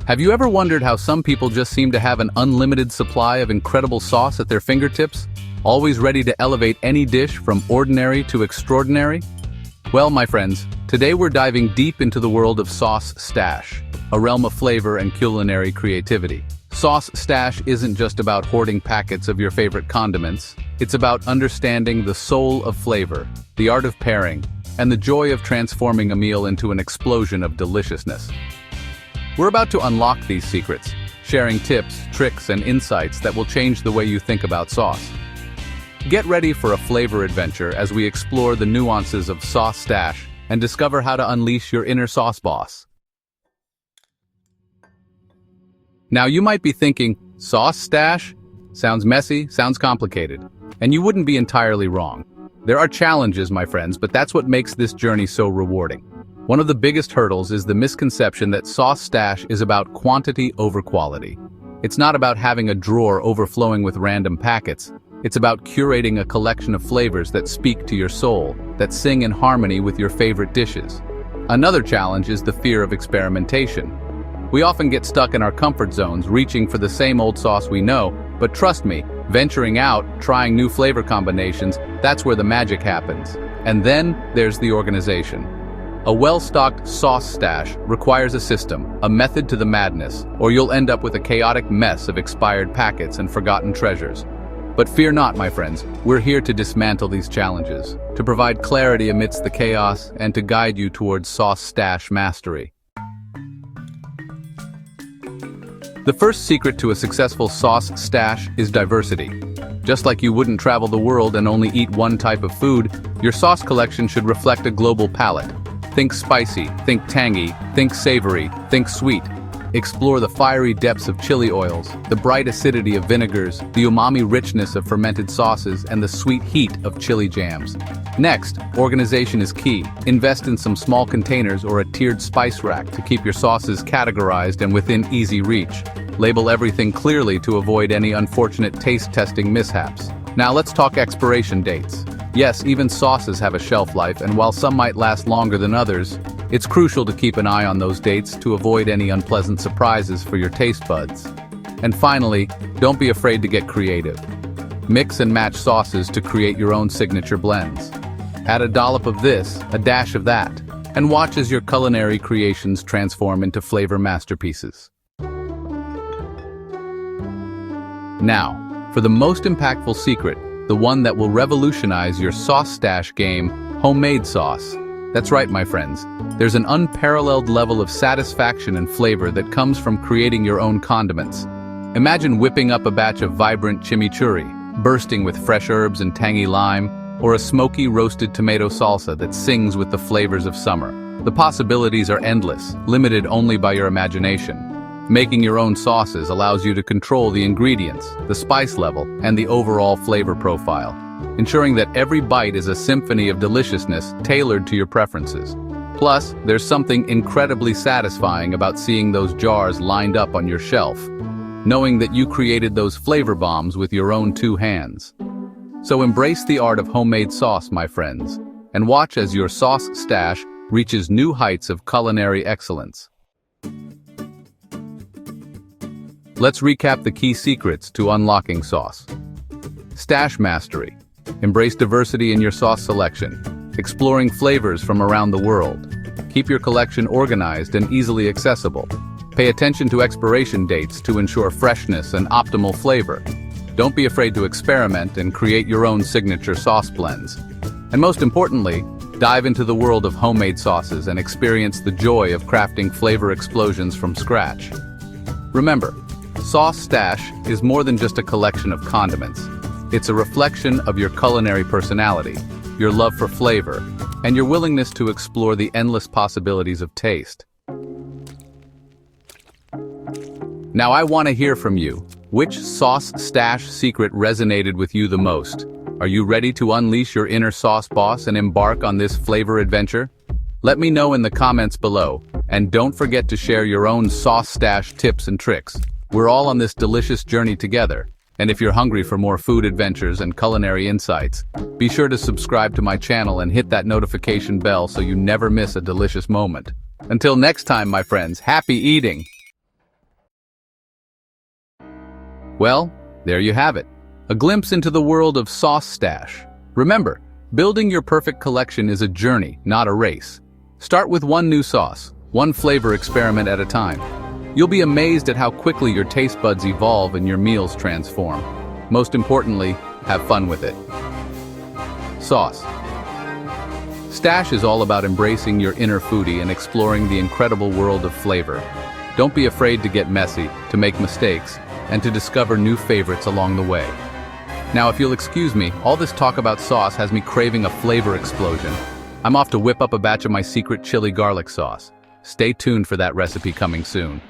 Have you ever wondered how some people just seem to have an unlimited supply of incredible sauce at their fingertips, always ready to elevate any dish from ordinary to extraordinary? Well, my friends, today we're diving deep into the world of Sauce Stash, a realm of flavor and culinary creativity. Sauce Stash isn't just about hoarding packets of your favorite condiments, it's about understanding the soul of flavor, the art of pairing, and the joy of transforming a meal into an explosion of deliciousness. We're about to unlock these secrets, sharing tips, tricks, and insights that will change the way you think about sauce. Get ready for a flavor adventure as we explore the nuances of Sauce Stash and discover how to unleash your inner sauce boss. Now you might be thinking, Sauce Stash? Sounds messy, sounds complicated. And you wouldn't be entirely wrong. There are challenges, my friends, but that's what makes this journey so rewarding. One of the biggest hurdles is the misconception that Sauce Stash is about quantity over quality. It's not about having a drawer overflowing with random packets. It's about curating a collection of flavors that speak to your soul, that sing in harmony with your favorite dishes. Another challenge is the fear of experimentation. We often get stuck in our comfort zones, reaching for the same old sauce we know, but trust me, venturing out, trying new flavor combinations, that's where the magic happens. And then there's the organization. A well-stocked sauce stash requires a system, a method to the madness, or you'll end up with a chaotic mess of expired packets and forgotten treasures. But fear not, my friends, we're here to dismantle these challenges, to provide clarity amidst the chaos, and to guide you towards sauce stash mastery. The first secret to a successful sauce stash is diversity. Just like you wouldn't travel the world and only eat one type of food, your sauce collection should reflect a global palette. Think spicy, think tangy, think savory, think sweet. Explore the fiery depths of chili oils, the bright acidity of vinegars, the umami richness of fermented sauces, and the sweet heat of chili jams. Next, organization is key. Invest in some small containers or a tiered spice rack to keep your sauces categorized and within easy reach. Label everything clearly to avoid any unfortunate taste testing mishaps. Now let's talk expiration dates. Yes, even sauces have a shelf life, and while some might last longer than others, it's crucial to keep an eye on those dates to avoid any unpleasant surprises for your taste buds. And finally, don't be afraid to get creative. Mix and match sauces to create your own signature blends. Add a dollop of this, a dash of that, and watch as your culinary creations transform into flavor masterpieces. Now, for the most impactful secret, the one that will revolutionize your sauce stash game, homemade sauce. That's right, my friends. There's an unparalleled level of satisfaction and flavor that comes from creating your own condiments. Imagine whipping up a batch of vibrant chimichurri, bursting with fresh herbs and tangy lime, or a smoky roasted tomato salsa that sings with the flavors of summer. The possibilities are endless, limited only by your imagination. Making your own sauces allows you to control the ingredients, the spice level, and the overall flavor profile, ensuring that every bite is a symphony of deliciousness tailored to your preferences. Plus, there's something incredibly satisfying about seeing those jars lined up on your shelf, knowing that you created those flavor bombs with your own two hands. So embrace the art of homemade sauce, my friends, and watch as your sauce stash reaches new heights of culinary excellence. Let's recap the key secrets to unlocking sauce. Stash mastery. Embrace diversity in your sauce selection, exploring flavors from around the world. Keep your collection organized and easily accessible. Pay attention to expiration dates to ensure freshness and optimal flavor. Don't be afraid to experiment and create your own signature sauce blends. And most importantly, dive into the world of homemade sauces and experience the joy of crafting flavor explosions from scratch. Remember, Sauce Stash is more than just a collection of condiments. It's a reflection of your culinary personality, your love for flavor, and your willingness to explore the endless possibilities of taste. Now I want to hear from you. Which sauce stash secret resonated with you the most? Are you ready to unleash your inner sauce boss and embark on this flavor adventure? Let me know in the comments below, and don't forget to share your own sauce stash tips and tricks. We're all on this delicious journey together, and if you're hungry for more food adventures and culinary insights, be sure to subscribe to my channel and hit that notification bell so you never miss a delicious moment. Until next time, my friends, happy eating! Well, there you have it. A glimpse into the world of Sauce Stash. Remember, building your perfect collection is a journey, not a race. Start with one new sauce, one flavor experiment at a time. You'll be amazed at how quickly your taste buds evolve and your meals transform. Most importantly, have fun with it. Sauce Stash is all about embracing your inner foodie and exploring the incredible world of flavor. Don't be afraid to get messy, to make mistakes, and to discover new favorites along the way. Now, if you'll excuse me, all this talk about sauce has me craving a flavor explosion. I'm off to whip up a batch of my secret chili garlic sauce. Stay tuned for that recipe coming soon.